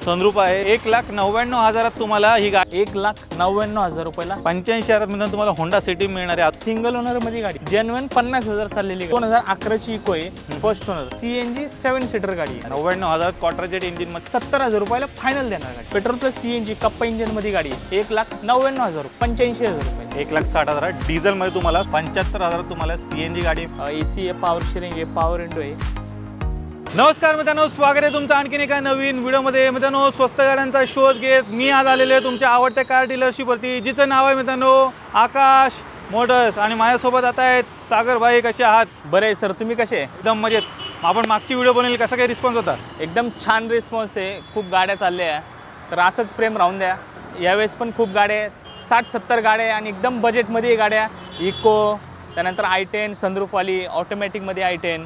Sunroof आहे। 1,99,000 तुम्हाला ही गाडी 1,99,000 रुपयाला 85,000 मध्ये तुम्हाला होंडा सिटी मिळणार आहे। सिंगल ओनर मध्ये गाडी जेन्युइन 50,000 चाललेली 2011 ची इको आहे फर्स्ट ओनर CNG 7 सीटर गाडी 99,000 क्वार्टरजेट इंजिन मध्ये 70,000 रुपयाला फायनल देणार गाडी। पेट्रोल प्लस CNG कप्पा इंजिन मध्ये गाडी 1,99,000 85,000 रुपये 1,60,000 डिझेल मध्ये तुम्हाला 75,000 तुम्हाला CNG गाडी AC आहे पॉवर शेअरिंग आहे पॉवर विंडो आहे। नमस्कार मित्रांनो, स्वागत आहे तुमचं आणखीन एका नवीन व्हिडिओमध्ये। मित्रांनो स्वस्त गाड्यांचा शोध घेत मी आज आलेलो आहे तुमच्या आवडत्या कार डीलरशिपवरती, जिचं नाव आहे मित्रांनो आकाश मोटर्स। आणि माझ्यासोबत आता आहेत सागर भाई। कसे आहात? बरे सर, तुम्ही कसे? एकदम मजेत। आपण मागची व्हिडिओ बनवली, कसा काही रिस्पॉन्स होता? एकदम छान रिस्पॉन्स आहे, खूप गाड्या चालल्या आहे, तर असंच प्रेम राहून द्या। यावेळेस पण खूप गाड्या 60-70 गाड्या आणि एकदम बजेटमध्ये गाड्या, इको त्यानंतर i10 सनरूफवाली, ऑटोमॅटिकमध्ये i10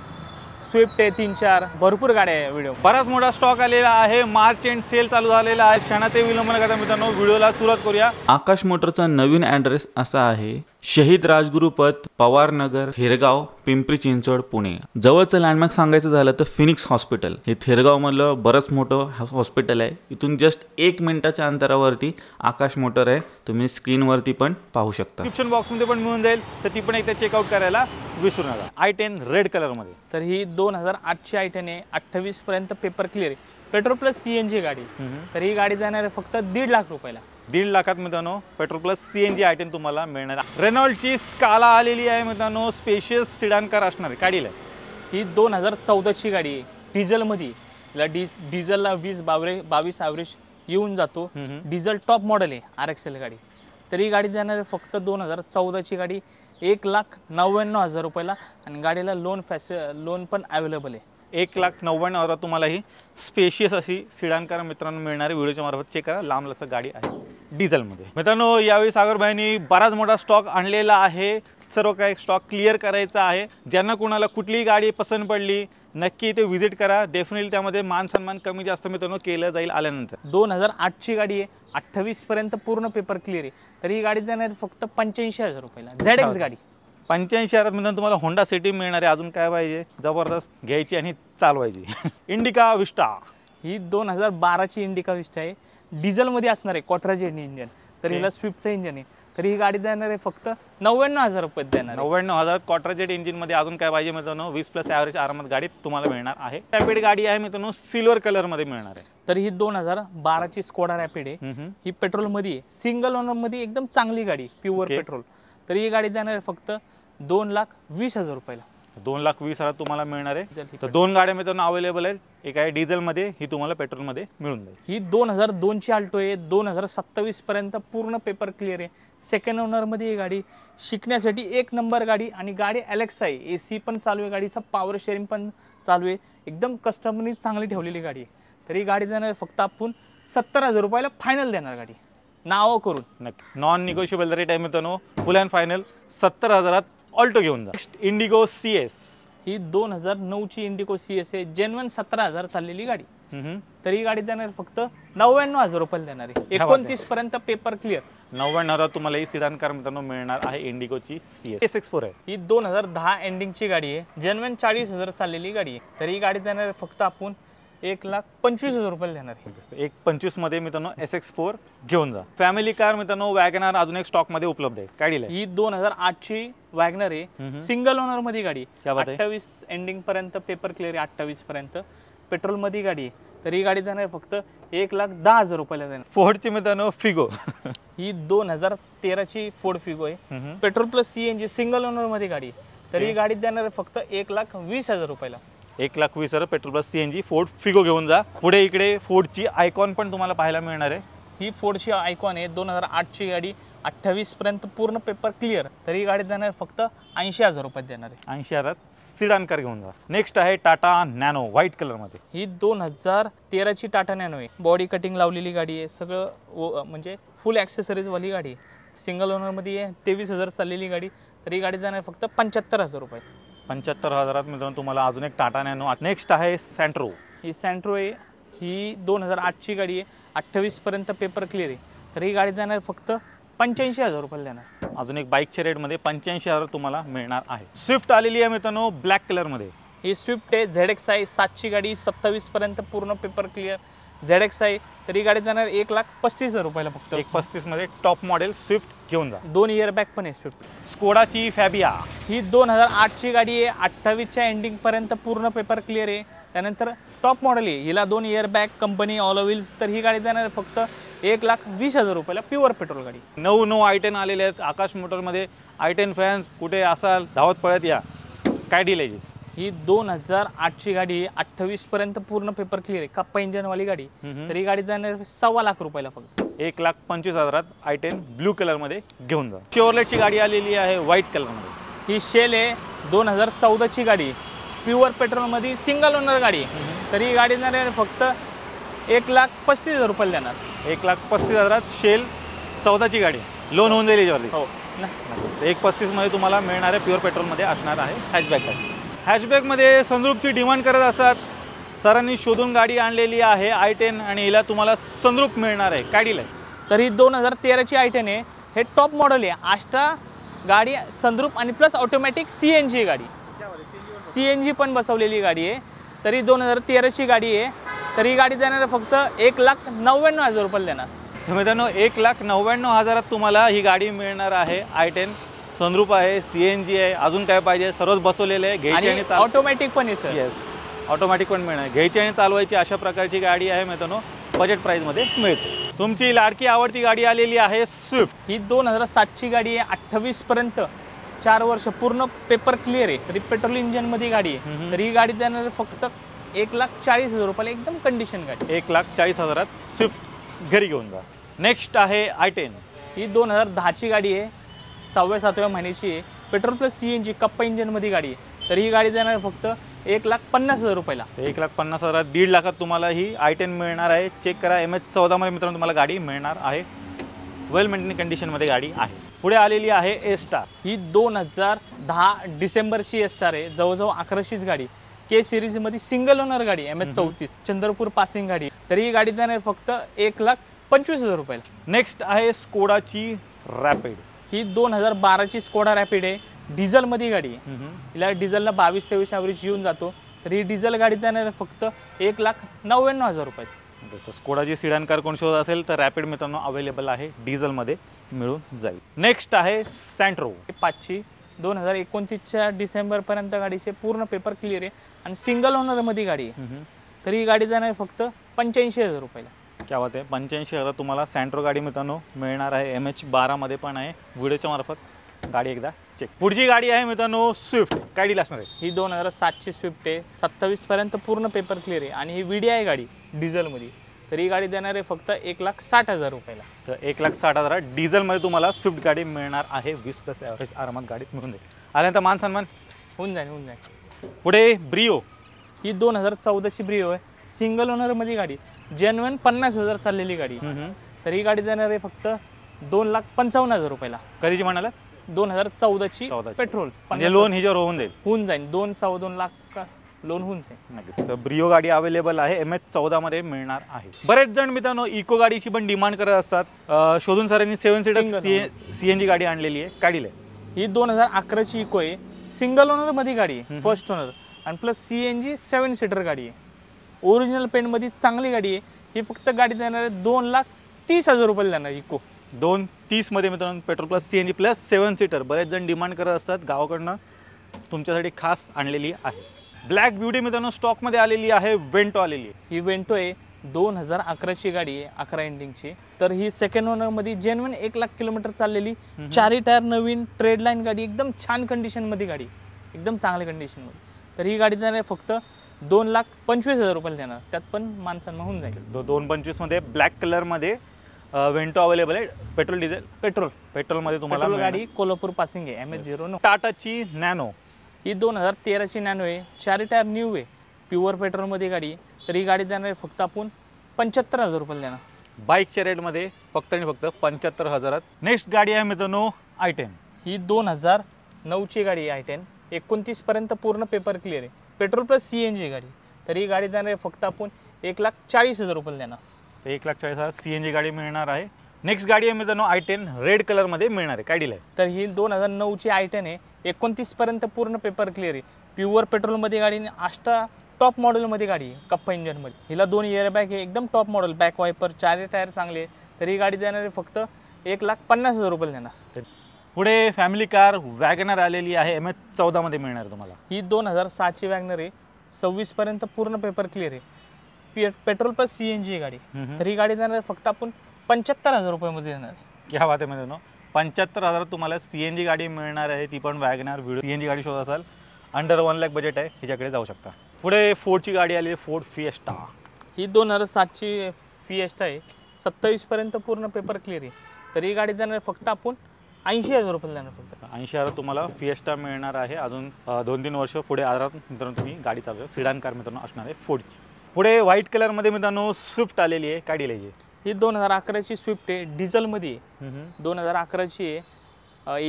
स्विफ्ट आहे 3-4 भरपूर गाड्या आहे। व्हिडिओ बराच मोठा स्टॉक आलेला आहे, मार्च एंड सेल चालू झालेला आहे। क्षणाचे विलंब न करता मित्रांनो व्हिडिओला सुरुवात करूया। आकाश मोटरचा नवीन ॲड्रेस असा आहे शहीद राजगुरू पथ, पवार नगर, थेरगाव, पिंपरी चिंचवड, पुणे। जवळचं लँडमार्क सांगायचं झालं तर फिनिक्स हॉस्पिटल हे थेरगाव मधलं बरंच मोठं हॉस्पिटल आहे। इथून जस्ट 1 मिनिटाच्या अंतरावरती आकाश मोटर आहे, तुम्ही स्क्रीनवरती पण पाहू शकता। डिस्क्रिप्शन बॉक्समध्ये पण मिळून जाईल, तर ती पण एकदा चेकआउट करायला विसरू नका। i10 रेड कलर मध्ये, तर ही 2008 ची i10 आहे, 28 पर्यंत पेपर क्लिअर आहे, पेट्रोल प्लस CNG गाडी। तर ही गाडी जाणार आहे फक्त 1.5 लाख रुपयाला। 1.5 लाखात मित्रांनो पेट्रोल प्लस CNG i10 तुम्हाला मिळणार आहे। रेनॉल्टची स्काला आलेली आहे मित्रांनो, स्पेशियस सिडान कार असणार आहे। गाडीला ही 2014 ची गाडी आहे, डिझेल मध्ये। हिला डिझेलला 22 ॲव्हरेज येऊन जातो। डिझेल टॉप मॉडेल आहे RXL गाडी। तर ही गाडी जाणार आहे फक्त 2014 ची गाडी 1,99,000 रुपयाला आणि गाडीला लोन पण अवेलेबल आहे। 1,99,000 तुम्हाला ही स्पेशियस अशी सिडान कार मित्रांनो मिळणार आहे। व्हिडिओच्या मार्फत चेक करा, लांब लचक गाडी आहे डिझेलमध्ये। मित्रांनो यावेळी सागर भाईंनी बराच मोठा स्टॉक आणलेला आहे, सर्व काही स्टॉक क्लिअर करायचा आहे। ज्यांना कोणाला कुठलीही गाडी पसंत पडली नक्की इथे व्हिजिट करा, डेफिनेटली त्यामध्ये मान सन्मान कमी जास्त मित्रांनो केलं जाईल आल्यानंतर। 2008 ची गाडी आहे, 28 पर्यंत पूर्ण पेपर क्लिअर आहे, तर ही गाडी देणार फक्त 85,000 रुपयाला। ZX गाडी 85,000 मध्ये तुम्हाला होंडा सिटी मिळणार आहे। अजून काय पाहिजे? जबरदस्त घ्यायची आणि चालवायची। इंडिका विस्टा ही 2012 ची इंडिका विस्टा आहे, डिझेलमध्ये असणार आहे, क्वार्टरजेट इंजिन। तर हिला स्विफ्टचं इंजिन आहे, तर ही गाडी देणार आहे फक्त 99,000 रुपये देणार। 99,000 क्वार्टरजेट इंजिन मध्ये। अजून काय पाहिजे मित्रांनो? 20+ ॲव्हरेज आरामात गाडी तुम्हाला मिळणार आहे। रॅपिड गाडी आहे मित्रांनो, सिल्वर कलर मध्ये मिळणार आहे। तर ही 2012 ची स्कोडा रॅपिड आहे, ही पेट्रोल मध्ये आहे, सिंगल ओनर मध्ये एकदम चांगली गाडी, प्युअर पेट्रोल। तर ही गाडी देणार आहे फक्त 2,20,000 रुपयाला। 2,20,000 तुम्हाला मिळणार आहे। तर 2 गाड्या मित्रांनो अवेलेबल आहेत, एक आहे डिझेल मध्ये, ही तुम्हाला पेट्रोल मध्ये मिळून जाईल। ही 2002 ची आल्टो आहे, 2027 पर्यंत पूर्ण पेपर क्लिअर आहे, सेकंड ओनर मध्ये ही गाडी। शिकण्यासाठी 1 नंबर गाडी आणि गाडी Alexa आहे, AC पण चालू आहे, गाडीचा पॉवर शेअरिंग पण चालू आहे, एकदम कस्टमरनी चांगली ठेवलेली गाडी आहे। तर ही गाडी देणार फक्त आपण 70,000 रुपयाला फायनल देणार गाडी, नाव करून। नक्की नॉन निगोशिएबल रेट आहे मित्रांनो, फुल अँड फायनल 70,000 ऑल्टो घेऊन जा। इंडिगो CS ही 2009 ची इंडिगो CS आहे, जेन्युइन 17,000 चाललेली गाडी। तर ही गाडी देणार फक्त 99,000 रुपयाला देणार आहे, 29 पर्यंत पेपर क्लिअर। 99,000 तुम्हाला ही सिडान कार मित्रांनो मिळणार आहे। इंडिगोची CS SX4 आहे, ही 2010 एंडिंग ची गाडी आहे, जेन्युइन 40,000 चाललेली गाडी आहे। तर ही गाडी देणार फक्त आपण 1,25,000 रुपयाला देणार आहे। 1,25,000 मध्ये मित्रांनो SX4 घेऊन जा। फॅमिली कार मित्रांनो वॅगनर अजून एक स्टॉक मध्ये उपलब्ध आहे। गाडीला ही 2008 ची वॅगनर आहे, सिंगल ओनर मध्ये गाडी, 28 एंडिंग पर्यंत पेपर क्लिअर आहे, 28 पर्यंत पेट्रोल मध्ये गाडी आहे। तर ही गाडी देणार फक्त 1,10,000 रुपयाला देणार। फोर्डची मित्रांनो फिगो ही 2013 ची फोर्ड फिगो आहे, petrol plus CNG single owner मध्ये गाडी। तर ही गाडी देणार फक्त 1,20,000 रुपयाला। 1,20,000 petrol plus CNG Ford Figo घेऊन जा। पुढे इकडे फोर्डची आयकॉन पण तुम्हाला पाहायला मिळणार आहे। ही फोर्डची आयकॉन आहे, 2008 ची गाडी, 28 पर्यंत पूर्ण पेपर क्लिअर। तर ही गाडी देणार फक्त 80,000 रुपये देणार आहे। 80,000 सिडान कार घेऊन जा। नेक्स्ट आहे टाटा नॅनो व्हाईट कलर मध्ये। ही 2013 ची टाटा नॅनो आहे, बॉडी कटिंग लावलेली गाडी आहे, सगळं म्हणजे फुल ॲक्सेसरीज वाली गाडी आहे, सिंगल ओनर मध्ये आहे, 23,000 चाललेली गाडी। तर ही गाडी देणार फक्त 75,000 रुपये। 75,000 मित्रांनो तुम्हाला अजून एक टाटा नॅनो। नेक्स्ट आहे सँट्रो। ही सँट्रो आहे, ही 2008 ची गाडी आहे, 28 पर्यंत पेपर क्लिअर आहे। तर ही गाडी देणार फक्त 85,000 रुपयाला देणार। अजून एक बाईकच्या रेट मध्ये 85,000 तुम्हाला मिळणार आहे। स्विफ्ट आलेली आहे मित्रांनो ब्लॅक कलर मध्ये। ही स्विफ्ट आहे, ZX आहे, 7 ची गाडी, 27 पर्यंत पूर्ण पेपर क्लिअर, ZX आहे, तर ही गाडी जाणार 1,35,000 रुपयाला फक्त. 1,35 मध्ये टॉप मॉडेल स्विफ्ट घेऊन जा. 2 इयर बॅग पण आहे स्विफ्ट. स्कोडाची फॅबिया ही 2008 ची गाडी आहे. 28च्या एंडिंग पर्यंत पूर्ण पेपर क्लिअर आहे. त्यानंतर टॉप मॉडेल आहे, हिला 2 year bag company all wheels. तर ही गाडी जाणार फक्त 1,20,000 रुपयाला प्युअर पेट्रोल गाडी. 9 i10 आलेले आहेत आकाश मोटरमध्ये. i10 फॅन्स कुठे असाल धावत पळत या. काय डील आहे? ही 2008 ची गाडी आहे. 28 पर्यंत पूर्ण पेपर क्लिअर आहे, कप्पा इंजन वाली गाडी. तर ही गाडी जाणार 1,25,000 रुपयाला फक्त. 1,25,000 i10 ब्लू कलर मध्ये घेऊन जा. शेवरलेटची गाडी आलेली आहे व्हाईट कलर मध्ये. ही शेल आहे 2014 ची गाडी, प्युअर पेट्रोल मध्ये सिंगल ओनर गाडी. तर ही गाडी जाणार फक्त 1,35,000 रुपयाला देणार. 1,35,000 शेल 14 ची गाडी लोन होऊन जाईल याच्यावरती. हो. 1,35 मध्ये तुम्हाला मिळणाऱ्या प्युअर पेट्रोल मध्ये असणार आहे हॅचबॅक गाडी. हॅचबॅक मध्ये सनरूफची डिमांड करत असतात. सरांनी शोधून गाडी आणलेली आहे i10 आणि हिला तुम्हाला सनरूफ मिळणार आहे. काय डील आहे? तर ही 2013 ची i10 आहे. हे टॉप मॉडेल आहे. आष्टा गाडी सनरूफ आणि प्लस ऑटोमॅटिक CNG गाडी. CNG पण बसवलेली गाडी आहे. तरी 2013 ची गाडी आहे. तर ही गाडी देणार फक्त 1,99,000 रुपयाला देणार. मित्रांनो 1,99,000 तुम्हाला ही गाडी मिळणार आहे i10. सनरूफ आहे, CNG आहे, अजून काय पाहिजे सर्वच बसवलेले आहे. घ्यायची आणि ऑटोमॅटिक पण आहे सर. येस, ऑटोमॅटिक पण मिळणार. घ्यायची आणि चालवायची अशा प्रकारची गाडी आहे मित्रांनो. बजेट प्राईसमध्ये मिळते. तुमची लाडकी आवडती गाडी आलेली आहे स्विफ्ट. ही 2007 ची गाडी आहे. 28 पर्यंत 4 वर्ष पूर्ण पेपर क्लिअर आहे. तरी पेट्रोल इंजन मध्ये गाडी आहे. तर ही गाडी देणार फक्त 1,40,000 रुपयाला एकदम कंडिशन गाडी. 1,40,000 स्विफ्ट घरी घेऊन जा. नेक्स्ट आहे i10. ही 2010 ची गाडी आहे. 6व्या-7व्या महिन्याची आहे. पेट्रोल प्लस CNG कप्पा इंजन मध्ये गाडी आहे. तर ही गाडी देणार फक्त 1,50,000 रुपयाला. 1,50,000 1,50,000 तुम्हाला ही i10 मिळणार आहे. चेक करा MH14 मध्ये मित्रांनो तुम्हाला गाडी मिळणार आहे. वेल मेंटेन कंडिशनमध्ये गाडी आहे. पुढे आलेली आहे A-Star. ही 2010 डिसेंबरची A-Star आहे. जवळजवळ 1100च गाडी. K सिरीजमध्ये सिंगल ओनर गाडी MH34 चंद्रपूर पासिंग गाडी. तर ही गाडी देणार फक्त 1,25,000 रुपयाला. नेक्स्ट आहे स्कोडाची रॅपिड. ही 2012 ची स्कोडा रॅपिड आहे. डिझेलमध्ये गाडी आहे. हिला डिझेलला 22-23 ॲव्हरेज येऊन जातो. तर ही डिझेल गाडी देणार फक्त 1,99,000 रुपये. स्कोडाची सिडान कार कोण शोधत असेल तर रॅपिड मित्रांनो अवेलेबल आहे, डिझेलमध्ये मिळून जाईल. नेक्स्ट आहे सँट्रो. 5ची 2029च्या डिसेंबरपर्यंत गाडीचे पूर्ण पेपर क्लिअर आहे आणि सिंगल ओनरमध्ये गाडी आहे. तर ही गाडी देणार फक्त 85,000 रुपयाला. क्या बात आहे. 85,000 तुम्हाला सँट्रो गाडी मित्रांनो मिळणार आहे. MH12 मध्ये पण आहे. व्हिडिओच्या मार्फत गाडी एकदा चेक. पुढची गाडी आहे मित्रांनो स्विफ्ट. काय डील असणार आहे? ही 2007 ची स्विफ्ट आहे. 27 पर्यंत पूर्ण पेपर क्लिअर आहे आणि ही VDI गाडी डिझेलमध्ये. तर ही गाडी देणार आहे फक्त 1,60,000 रुपयाला. तर 1,60,000 डिझेलमध्ये तुम्हाला स्विफ्ट गाडी मिळणार आहे. 20+ ॲव्हरेज आरामात गाडीत मिळून जाईल. आल्यानंतर मान सन्मान होऊन जाईल. पुढे ब्रिओ. ही 2014 ची ब्रिओ आहे. सिंगल ओनरमध्ये गाडी. जेन्युइन 50,000 चाललेली गाडी. तर ही गाडी देणार आहे फक्त 2,55,000 रुपयाला. कधीची म्हणाला? 2014 ची पेट्रोल. म्हणजे लोन हिच्यावर होऊन जाईल 2-2.25 लाख लोन होऊन जाईल. नक्कीच. तर ब्रिओ गाडी अवेलेबल आहे. MH14 मध्ये मिळणार आहे. बरेच जण मित्रांनो इको गाडीची पण डिमांड करत असतात. शोधून सरांनी 7 सीटर CNG गाडी आणलेली आहे. काय डील आहे? ही 2011 ची इको आहे. सिंगल ओनर मध्ये गाडी आहे. फर्स्ट ओनर आणि प्लस CNG 7 सीटर गाडी आहे. ओरिजिनल पेंटमध्ये चांगली गाडी आहे. ही फक्त गाडी देणार आहे 2,30,000 रुपयाला देणार इको. 2,30 मध्ये मित्रांनो petrol plus CNG plus 7 seater. बरेच जण डिमांड करत असतात. गावाकडनं तुमच्यासाठी खास आणलेली आहे. ब्लॅक ब्युटी मित्रांनो स्टॉकमध्ये आलेली आहे. वेंटो आलेली आहे. ही वेंटो आहे. 2011 ची गाडी आहे. 11 एंडिंगची. तर ही सेकंड ओनरमध्ये जेन्युइन 1,00,000 किलोमीटर चाललेली 4 टायर नवीन ट्रेड लाईन गाडी. एकदम छान कंडिशनमध्ये गाडी. एकदम चांगल्या कंडिशनमध्ये. तर ही गाडी देणार आहे फक्त 2,25,000 रुपयाला देणार. त्यात पण माणसांना होऊन जाईल. 225 मध्ये ब्लॅक कलर मध्ये वेंटो अवेलेबल आहे. पेट्रोल डिझेल पेट्रोलमध्ये तुम्हाला गाडी कोल्हापूर पासिंग आहे. MH09. टाटाची नॅनो. ही 2013 ची नॅनो आहे. 4 टायर न्यू आहे. प्युअर पेट्रोलमध्ये गाडी. तर ही गाडी देणार आहे फक्त आपण 75,000 रुपयाला देणार. बाईकच्या रेटमध्ये फक्त आणि फक्त 75,000. नेक्स्ट गाडी आहे मित्रांनो i10. ही 2009 ची गाडी आहे i10. 29 पर्यंत पूर्ण पेपर क्लिअर आहे. पेट्रोल प्लस CNG गाडी. तर ही गाडी देणार आहे फक्त आपण 1,40,000 रुपयाला देणार. 1,40,000 CNG गाडी मिळणार आहे. नेक्स्ट गाडी आहे मित्रांनो i10 रेड कलरमध्ये मिळणार आहे. काय डील आहे? तर ही 2009 ची i10 आहे. 29 पर्यंत पूर्ण पेपर क्लिअर आहे. प्युअर पेट्रोलमध्ये गाडी. आष्टा टॉप मॉडेलमध्ये गाडी आहे, कप्पा इंजनमध्ये. हिला 2 एअरबॅग आहे, एकदम top model, back viper, 4 tyre चांगले. तर ही गाडी देणार आहे फक्त 1,50,000 रुपये देणार. पुढे फॅमिली कार वॅगनर आलेली आहे, MH14 मध्ये मिळणार तुम्हाला. ही 2007ची वॅगनर आहे, 26 पर्यंत पूर्ण पेपर क्लिअर आहे, पेट्रोल प्लस CNG आहे गाडी. तर ही गाडी देणार फक्त आपण 75,000 रुपयामध्ये देणार आहे. क्या बात आहे मित्रांनो, 75,000 तुम्हाला CNG गाडी मिळणार आहे, ती पण वॅगनर. व्हिडिओ CNG गाडी शोधत असाल, अंडर 1 लाख बजेट आहे, ह्याच्याकडे जाऊ शकता. पुढे फोर्डची गाडी आली आहे, फोर्ड फिएस्टा. ही 2007ची फिएस्टा आहे, 27 पर्यंत पूर्ण पेपर क्लिअर आहे. तर ही गाडी देणार फक्त आपण 80,000 रुपये देणार. फक्त 80,000 तुम्हाला फिएस्टा मिळणार आहे. अजून 2-3 वर्ष पुढे आरामात मित्रांनो तुम्ही गाडी चालू. सिडान कार मित्रांनो असणार आहे फोर्डची. पुढे व्हाईट कलरमध्ये मित्रांनो स्विफ्ट आलेली आहे. काय डील आहे ही 2011ची स्विफ्ट आहे, डिझेलमध्ये आहे. 2011ची आहे,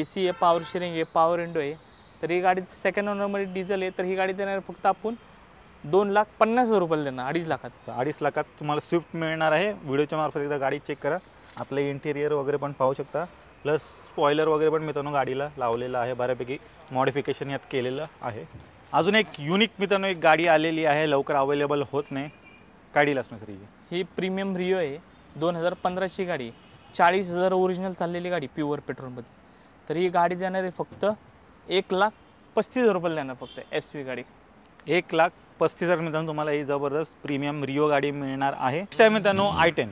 AC आहे, पॉवर शेअरिंग आहे, पॉवर विंडो आहे. तर ही गाडी सेकंड ओनरमध्ये डिझेल आहे. तर ही गाडी देणार फक्त आपण 2,50,000 रुपये देणार, 2.5 लाखात. 2.5 लाखात तुम्हाला स्विफ्ट मिळणार आहे. व्हिडिओच्या मार्फत एकदा गाडी चेक करा. आपलं इंटेरियर वगैरे पण पाहू शकता, प्लस स्पॉइलर वगैरे पण मित्रांनो गाडीला लावलेलं आहे. बऱ्यापैकी मॉडिफिकेशन यात केलेलं आहे. अजून एक युनिक मित्रांनो एक गाडी आलेली आहे, लवकर अवेलेबल होत नाही. काय डील असणार सर ही प्रीमियम रिओ आहे, 2015ची गाडी, 40,000 ओरिजिनल चाललेली गाडी, प्युअर पेट्रोलमध्ये. तर ही गाडी देणार आहे फक्त 1,35,000 रुपये देणार फक्त. SV गाडी 1,35,000 मित्रांनो तुम्हाला ही जबरदस्त प्रीमियम रिओ गाडी मिळणार आहे. नेक्स्ट आहे मित्रांनो i10.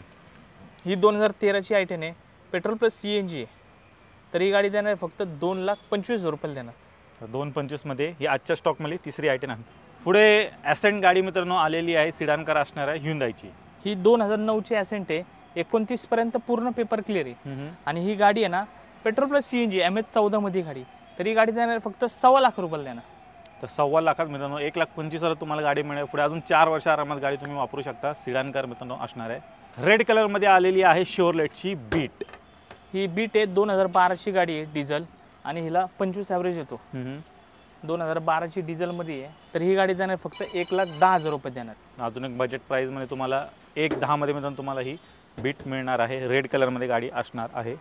ही 2013ची i10 आहे, पेट्रोल प्लस CNG आहे. तर ही गाडी देणार फक्त 2,25,000 रुपये देणार. तर 2,25,000 मध्ये ही आजच्या स्टॉकमध्ये तिसरी i10 आहे. पुढे ॲसेंट गाडी मित्रांनो आलेली आहे, सिडान कार असणार आहे, ह्युंदाईची. ही 2009ची ॲसेंट आहे, 29 पर्यंत पूर्ण पेपर क्लिअर आहे. आणि ही गाडी आहे ना पेट्रोल प्लस CNG MH14 मध्ये गाडी. तर ही गाडी देणार फक्त 1.25 लाख रुपये देणार. तर 1.25 लाखात मित्रांनो 1,25,000 तुम्हाला गाडी मिळेल. पुढे अजून 4 वर्ष आरामात गाडी तुम्ही वापरू शकता. सिडान कार मित्रांनो असणार आहे. रेड कलरमध्ये आलेली आहे शेवरलेटची बीट. ही बीट आहे, 2012ची गाडी आहे, डिझेल. आणि हिला 25 ॲव्हरेज येतो. 2012ची डिझेलमध्ये आहे. तर ही गाडी देणार फक्त 1,10,000 रुपये देणार. अजून एक बजेट प्राईजमध्ये तुम्हाला 1,10,000 मध्ये मित्रांनो तुम्हाला ही बीट मिळणार आहे. रेड कलरमध्ये गाडी असणार आहे.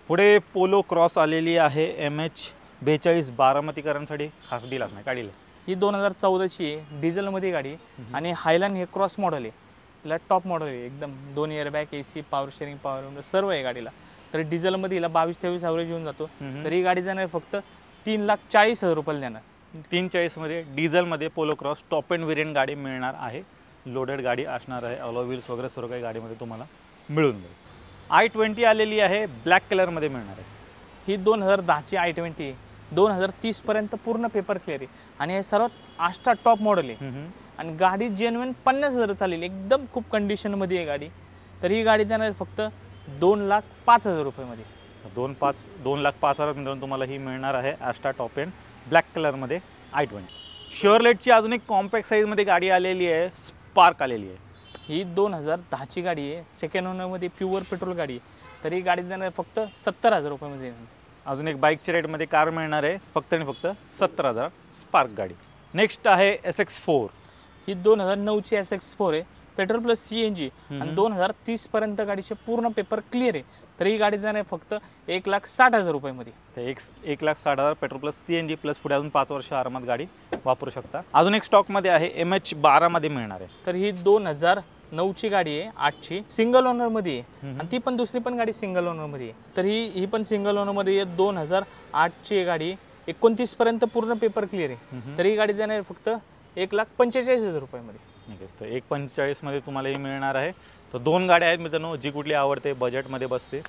पुढे पोलो क्रॉस आलेली आहे, MH42 बारामतीकरांसाठी खास डील असणार. काय डील आहे? ही 2014ची आहे, डिझेलमध्ये गाडी. आणि हायलाईन हे क्रॉस मॉडेल आहे, हिला टॉप मॉडेल आहे एकदम. 2 airbag, AC, power steering, power window सर्व आहे गाडीला. तर डिझेलमध्ये हिला 22-23 ॲव्हरेज येऊन जातो. तर ही गाडी देणार फक्त 3,40,000 रुपये देणार. 340 मध्ये डिझेलमध्ये polo cross top end variant गाडी मिळणार आहे. लोडेड गाडी असणार आहे, अलॉय व्हील्स वगैरे सर्व काही गाडीमध्ये तुम्हाला मिळून जाईल. i20 आलेली आहे, ब्लॅक कलरमध्ये मिळणार आहे. ही 2010ची i20 आहे, 2030 पर्यंत पूर्ण पेपर क्लिअर आहे. आणि हे सर्वात आस्टा टॉप मॉडेल आहे. आणि गाडी जेन्युइन 50,000 चालेल, एकदम खूप कंडिशनमध्ये आहे गाडी. तर ही गाडी देणार फक्त 2,05,000 रुपयेमध्ये. 2,05,000 मित्रांनो तुम्हाला ही मिळणार आहे. आस्टा टॉप एंड ब्लॅक कलरमध्ये i20. शेवरलेटची अजून एक कॉम्पॅक्ट साईजमध्ये गाडी आलेली आहे, स्पार्क आलेली आहे. ही 2010ची गाडी आहे, सेकंड ओनरमध्ये प्युअर पेट्रोल गाडी आहे. तर ही गाडी देणार फक्त 70,000 रुपयामध्ये देणार. अजून एक बाईकच्या रेटमध्ये कार मिळणार आहे, फक्त आणि फक्त 70,000 स्पार्क गाडी. नेक्स्ट आहे SX4. ही 2009ची SX4 आहे, पेट्रोल प्लस CNG. आणि 2030 पर्यंत गाडीचे पूर्ण पेपर क्लिअर आहे. तर ही गाडी देणार फक्त 1,60,000 रुपयामध्ये. तर 1,60,000 पेट्रोल प्लस CNG प्लस पुढे अजून 5 वर्ष आरामात गाडी वापरू शकता. अजून एक स्टॉकमध्ये आहे, MH12 मध्ये मिळणार आहे. तर ही 2009ची गाडी आहे, 8ची सिंगल ओनरमध्ये आहे. आणि ती पण दुसरी पण गाडी सिंगल ओनरमध्ये आहे. तर ही पण सिंगल ओनरमध्ये आहे, 2008ची गाडी, 29 पर्यंत पूर्ण पेपर क्लिअर आहे. तर ही गाडी देणार फक्त 1,45,000 रुपयामध्ये. तर 1,45,000 मध्ये तुम्हाला ही मिळणार आहे. तर 2 गाड्या आहेत मित्रांनो, जी कुठली आवडते बजेटमध्ये बसते.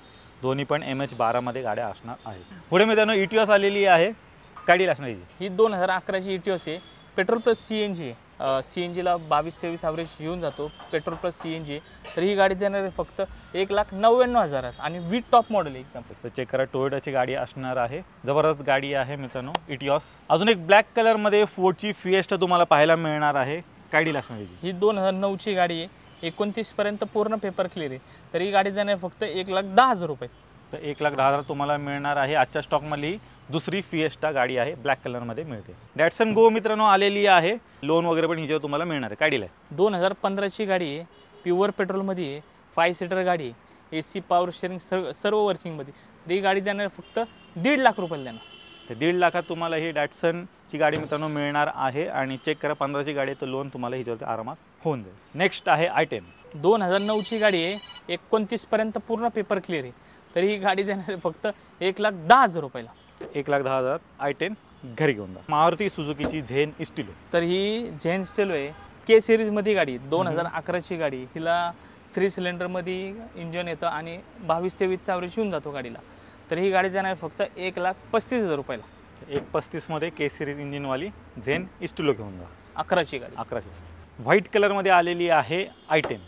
दोन्ही पण MH12 मध्ये गाड्या असणार आहेत. पुढे मित्रांनो इटिओस आलेली आहे, काय डील असणार ही 2011ची इटिओस आहे, पेट्रोल प्लस CNG आहे. CNGला 22-23 ॲव्हरेज येऊन जातो, पेट्रोल प्लस CNG. तर ही गाडी देणार फक्त 1,99,000 आणि विथ टॉप मॉडेल एकदम. चेक करा, टोयोटाची गाडी असणार आहे. जबरदस्त गाडी आहे मित्रांनो इटिओस. अजून एक ब्लॅक कलरमध्ये फोर्डची फिएस्टा तुम्हाला पाहायला मिळणार आहे. काय डील असणार ही 2009ची गाडी आहे, 29 पर्यंत पूर्ण पेपर क्लिअर आहे. तर ही गाडी देणार फक्त 1,10,000 रुपये. तर 1,10,000 तुम्हाला मिळणार आहे. आजच्या स्टॉकमधली दुसरी फिएस्टा गाडी आहे, ब्लॅक कलरमध्ये मिळते. डॅटसन गो मित्रांनो आलेली आहे, लोन वगैरे पण हिच्यावर तुम्हाला मिळणार आहे. काय डील आहे? 2015ची गाडी आहे, प्युअर पेट्रोलमध्ये आहे, 5 सीटर गाडी आहे, AC, पॉवर शेअरिंग सर्व वर्किंगमध्ये. तर ही गाडी देणार फक्त 1,50,000 रुपये देणार. 1.5 लाखात तुम्हाला ही डॅटसनची गाडी मित्रांनो मिळणार आहे आणि चेक करा 15ची गाडी आहे तर लोन तुम्हाला ह्याच्यावरती आरामात होऊन जाईल। नेक्स्ट आहे i10 2009ची गाडी आहे, 29 पर्यंत पूर्ण पेपर क्लिअर आहे, तर ही गाडी देणार आहे फक्त 1,10,000 रुपयाला। 1,10,000 i10 घरी घेऊन जा। मारुती सुझुकीची झेन स्टिलो, तर ही झेन स्टिलो आहे, के सिरीजमध्ये गाडी 2011ची गाडी, हिला 3 सिलेंडरमध्ये इंजन येतं आणि 22 ते 20चा ॲव्हरेज येऊन जातो गाडीला। तर ही गाडी देणार फक्त 1,35,000 रुपयाला। 1,35 मध्ये के सिरीज इंजिनवाली झेन स्टिलो घेऊन जा। 11ची गाडी, 11ची व्हाईट कलरमध्ये आलेली आहे i10।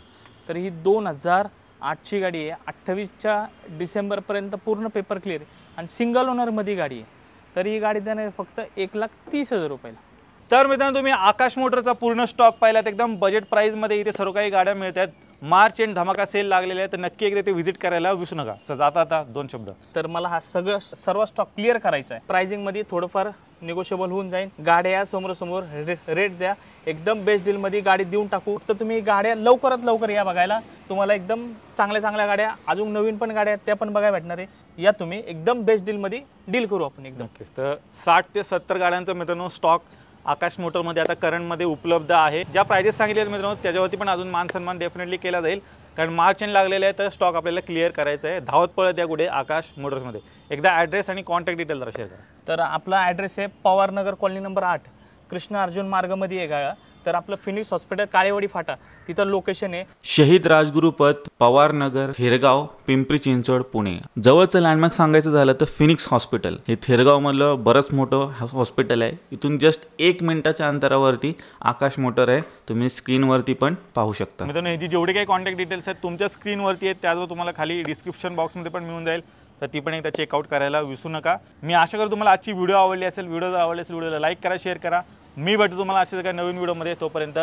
तर ही 2008ची गाडी आहे, 28च्या डिसेंबरपर्यंत पूर्ण पेपर क्लिअर आहे आणि सिंगल ओनरमध्ये गाडी आहे, तर ही गाडी देणार फक्त 1,30,000 रुपयाला। तर मित्रांनो तुम्ही आकाश मोटरचा पूर्ण स्टॉक पाहिलात, एकदम बजेट प्राईजमध्ये इथे सर्व काही गाड्या मिळतात। मार्च एंड धमाका सेल लागलेले आहे, तर नक्की एकदा ते व्हिजिट करायला विसरू नका। सर आता 2 शब्द। तर मला हा सर्व स्टॉक क्लिअर करायचा आहे, प्राइसिंगमध्ये थोडंफार निगोशिएबल होऊन जाईल। गाड्या समोर रेट द्या, एकदम बेस्ट डीलमध्ये गाडी देऊन टाकू। तर तुम्ही गाड्या लवकरात लवकर या बघायला, तुम्हाला एकदम चांगल्या गाड्या, अजून नवीन पण गाड्या आहेत त्या पण बघायला भेटणार आहे। या तुम्ही एकदम बेस्ट डीलमध्ये डील करू आपण एकदम। तर 60 ते 70 गाड्यांचा मित्रांनो स्टॉक आकाश मोटरमध्ये आता करंटमध्ये उपलब्ध आहे। ज्या प्राइजेस सांगितले आहेत मित्रांनो त्याच्यावरती पण अजून मान सन्मान डेफिनेटली केला जाईल, कारण मार्च एंड लागलेले आहे, तर स्टॉक आपल्याला क्लिअर करायचा आहे। धावत पळत या कुठे आकाश मोटर्समध्ये। एकदा ॲड्रेस आणि कॉन्टॅक्ट डिटेल जरा शेअर करा। तर आपला ॲड्रेस आहे पवारनगर कॉलनी नंबर 8, कृष्ण अर्जुन मार्गमध्ये आहे गाळा। तर आपलं फिनिक्स हॉस्पिटल काळेवाडी फाटा तिथं लोकेशन आहे। शहीद राजगुरू पथ, पवारनगर, थेरगाव, पिंपरी चिंचवड, पुणे। जवळचं लँडमार्क सांगायचं झालं तर फिनिक्स हॉस्पिटल हे थेरगावमधलं बरंच मोठं हॉस्पिटल आहे। इथून जस्ट 1 मिनिटाच्या अंतरावरती आकाश मोटर आहे, तुम्ही स्क्रीनवरती पण पाहू शकता। मित्रांनो ह्याची जेवढे काही कॉन्टॅक्ट डिटेल्स आहेत तुमच्या स्क्रीनवरती आहेत, त्याचबरोबर तुम्हाला खाली डिस्क्रिप्शन बॉक्समध्ये पण मिळून जाईल, तर ती पण एकदा चेकआउट करायला विसरू नका। मी आशा करतो तुम्हाला आजची व्हिडिओ आवडली असेल। व्हिडिओ आवडली असेल व्हिडिओला लाईक करा, शेअर करा। मी भेटतो तुम्हाला अशाच एका नवीन व्हिडिओमध्ये, तोपर्यंत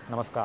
नमस्कार।